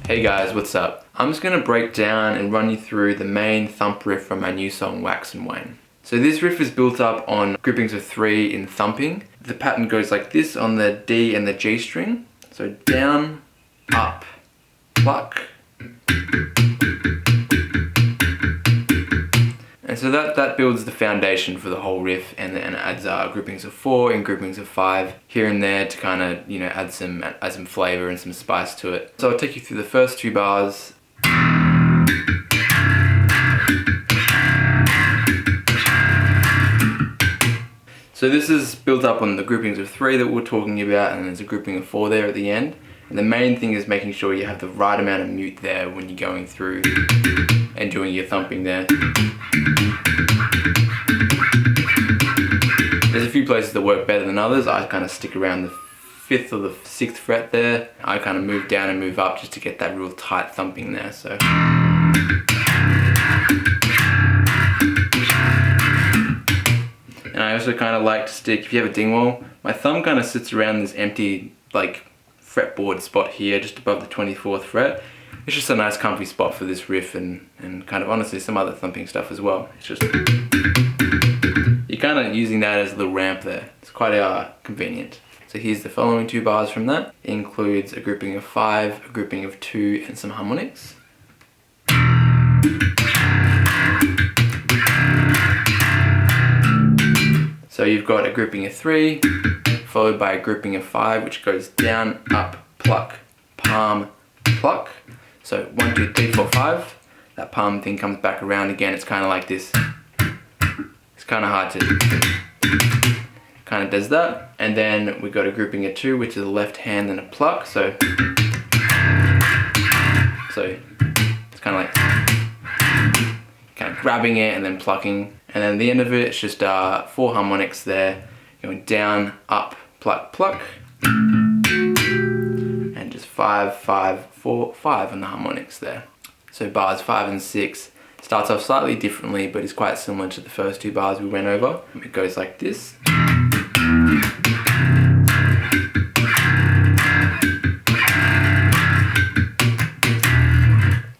Hey guys, what's up? I'm just going to break down and run you through the main thump riff from my new song Wax Wane. So this riff is built up on groupings of 3 in thumping. The pattern goes like this on the D and the G string. So down, up, pluck. And so that builds the foundation for the whole riff, and then adds groupings of 4 and groupings of 5 here and there to kind of, you know, add some flavor and some spice to it. So I'll take you through the first 2 bars. So this is built up on the groupings of 3 that we're talking about, and there's a grouping of 4 there at the end. And the main thing is making sure you have the right amount of mute there when you're going through and doing your thumping there. There's a few places that work better than others. I kind of stick around the 5th or the 6th fret there. I kind of move down and move up just to get that real tight thumping there. So. And I also kind of like to stick, if you have a Dingwall, my thumb kind of sits around this empty like fretboard spot here just above the 24th fret. It's just a nice comfy spot for this riff and kind of honestly some other thumping stuff as well. It's just, you're kind of using that as a little ramp there. It's quite convenient. So here's the following 2 bars from that. It includes a grouping of 5, a grouping of 2 and some harmonics. So you've got a grouping of 3, followed by a grouping of 5, which goes down, up, pluck, palm, pluck. So 1, 2, 3, 4, 5. That palm thing comes back around again. It's kind of like this. It's kind of hard to, kind of does that. And then we got a grouping of 2, which is a left hand and a pluck. So it's kind of like, kind of grabbing it and then plucking. And then at the end of it, it's just 4 harmonics there, going down, up, pluck, pluck, and just 5, 5, 4, 5 on the harmonics there. So bars 5 and 6 starts off slightly differently, but is quite similar to the first 2 bars we went over. It goes like this.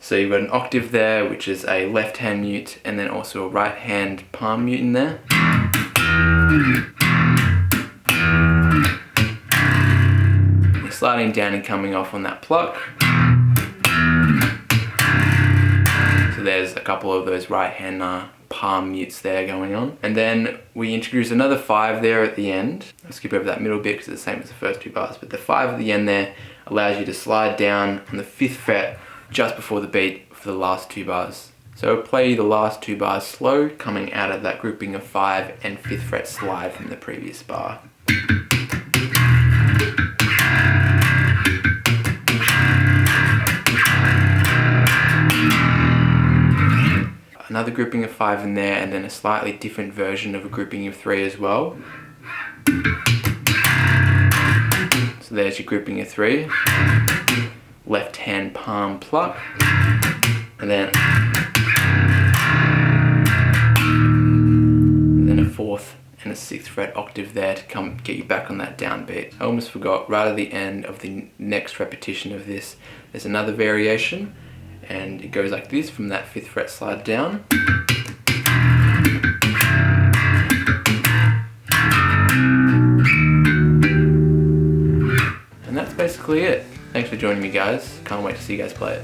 So you've got an octave there, which is a left hand mute, and then also a right hand palm mute in there. You're sliding down and coming off on that pluck. So there's a couple of those right hand palm mutes there going on. And then we introduce another 5 there at the end. I'll skip over that middle bit because it's the same as the first 2 bars, but the 5 at the end there allows you to slide down on the 5th fret just before the beat for the last 2 bars. So I'll play the last 2 bars slow, coming out of that grouping of 5 and 5th fret slide from the previous bar. Another grouping of 5 in there, and then a slightly different version of a grouping of 3 as well. So there's your grouping of 3. Left hand palm pluck, and then a 4th and a 6th fret octave there to come get you back on that downbeat. I almost forgot, right at the end of the next repetition of this, there's another variation, and it goes like this from that 5th fret slide down. And that's basically it. Thanks for joining me guys. Can't wait to see you guys play it.